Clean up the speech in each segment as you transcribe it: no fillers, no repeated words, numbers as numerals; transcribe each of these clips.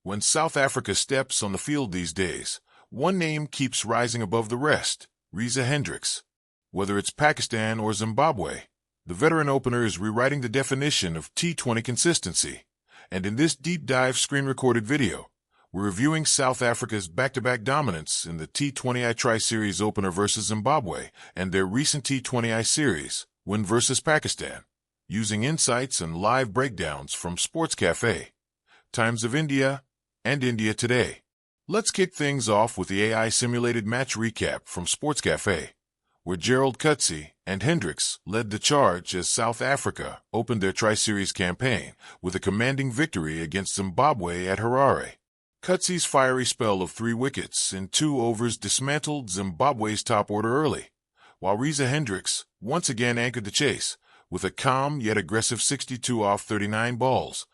When South Africa steps on the field these days, one name keeps rising above the rest: Reeza Hendricks. Whether it's Pakistan or Zimbabwe, the veteran opener is rewriting the definition of T20 consistency. And in this deep dive screen-recorded video, we're reviewing South Africa's back-to-back dominance in the T20I Tri-Series opener versus Zimbabwe and their recent T20I series win versus Pakistan, using insights and live breakdowns from Sports Cafe, Times of India, and India Today. Let's kick things off with the AI-simulated match recap from Sports Cafe, where Gerald Coetzee and Hendricks led the charge as South Africa opened their Tri-Series campaign with a commanding victory against Zimbabwe at Harare. Coetzee's fiery spell of 3 wickets in 2 overs dismantled Zimbabwe's top order early, while Reeza Hendricks once again anchored the chase with a calm yet aggressive 62 off 39 balls,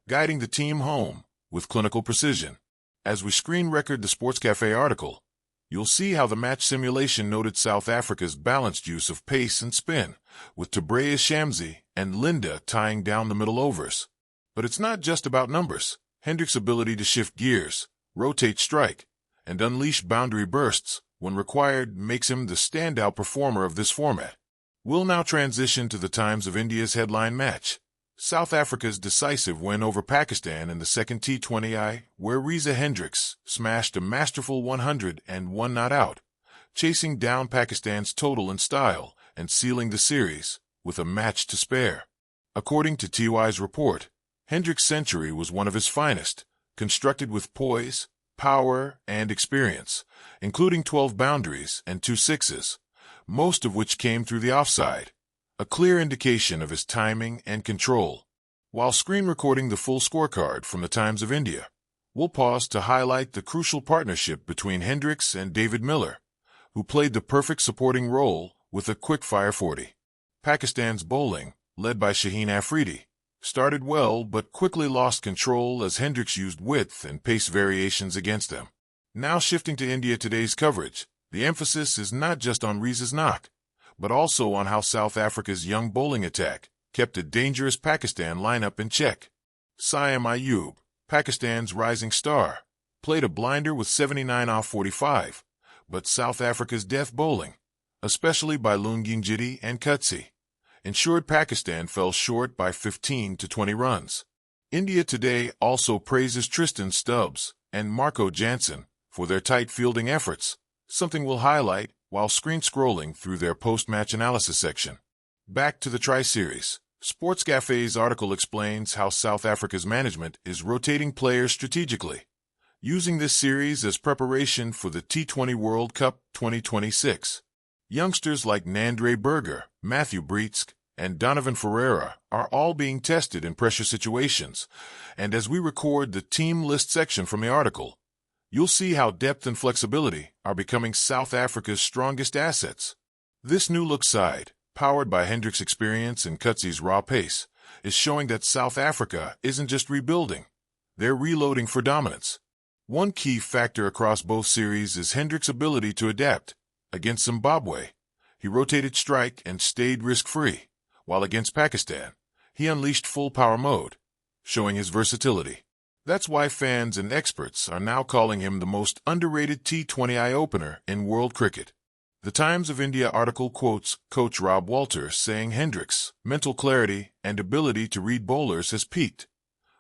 guiding the team home with clinical precision. As we screen record the Sports Cafe article, you'll see how the match simulation noted South Africa's balanced use of pace and spin, with Tabraya Shamsi and Linda tying down the middle overs. But it's not just about numbers. Hendricks' ability to shift gears, rotate strike, and unleash boundary bursts when required makes him the standout performer of this format. We'll now transition to the Times of India's headline match: South Africa's decisive win over Pakistan in the second T20I, where Reeza Hendricks smashed a masterful 101 not out, chasing down Pakistan's total in style and sealing the series with a match to spare. According to TY's report, Hendricks' century was one of his finest, constructed with poise, power, and experience, including 12 boundaries and 2 sixes, most of which came through the offside, a clear indication of his timing and control. While screen recording the full scorecard from the Times of India, we'll pause to highlight the crucial partnership between Hendricks and David Miller, who played the perfect supporting role with a quick-fire 40. Pakistan's bowling, led by Shaheen Afridi, started well but quickly lost control as Hendricks used width and pace variations against them. Now shifting to India Today's coverage, the emphasis is not just on Reeza's knock, but also on how South Africa's young bowling attack kept a dangerous Pakistan lineup in check. Saim Ayub, Pakistan's rising star, played a blinder with 79 off 45, but South Africa's death bowling, especially by Lunginjidi and Coetzee, ensured Pakistan fell short by 15 to 20 runs. India Today also praises Tristan Stubbs and Marco Jansen for their tight fielding efforts, something we'll highlight while screen scrolling through their post-match analysis section. Back to the Tri-Series, Sports Cafe's article explains how South Africa's management is rotating players strategically, using this series as preparation for the T20 World Cup 2026. Youngsters like Nandre Berger, Matthew Breitsk, and Donovan Ferreira are all being tested in pressure situations, and as we record the team list section from the article, you'll see how depth and flexibility are becoming South Africa's strongest assets. This new-look side, powered by Hendricks' experience and Coetzee's raw pace, is showing that South Africa isn't just rebuilding, they're reloading for dominance. One key factor across both series is Hendricks' ability to adapt. Against Zimbabwe, he rotated strike and stayed risk-free, while against Pakistan, he unleashed full power mode, showing his versatility. That's why fans and experts are now calling him the most underrated T20I opener in world cricket. The Times of India article quotes coach Rob Walter saying Hendricks' mental clarity and ability to read bowlers has peaked,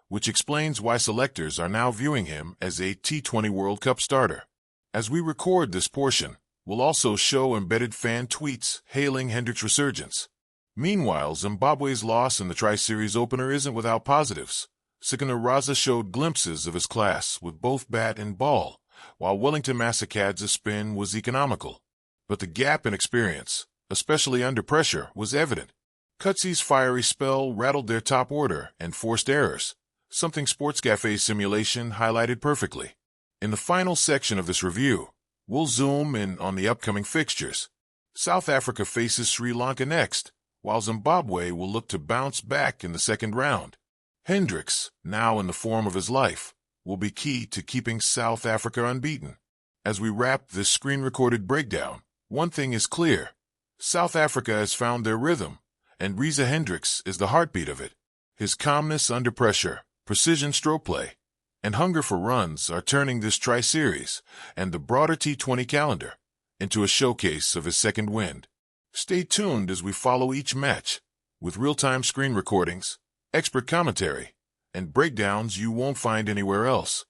which explains why selectors are now viewing him as a T20 World Cup starter. As we record this portion, we'll also show embedded fan tweets hailing Hendricks' resurgence. Meanwhile, Zimbabwe's loss in the Tri-Series opener isn't without positives. Sikana Raza showed glimpses of his class with both bat and ball, while Wellington Masakadze's spin was economical. But the gap in experience, especially under pressure, was evident. Coetzee's fiery spell rattled their top order and forced errors, something Sports Cafe's simulation highlighted perfectly. In the final section of this review, we'll zoom in on the upcoming fixtures. South Africa faces Sri Lanka next, while Zimbabwe will look to bounce back in the second round. Hendricks, now in the form of his life, will be key to keeping South Africa unbeaten. As we wrap this screen-recorded breakdown, one thing is clear: South Africa has found their rhythm, and Reeza Hendricks is the heartbeat of it. His calmness under pressure, precision stroke play, and hunger for runs are turning this tri-series and the broader T20 calendar into a showcase of his second wind. Stay tuned as we follow each match with real-time screen recordings, expert commentary, and breakdowns you won't find anywhere else.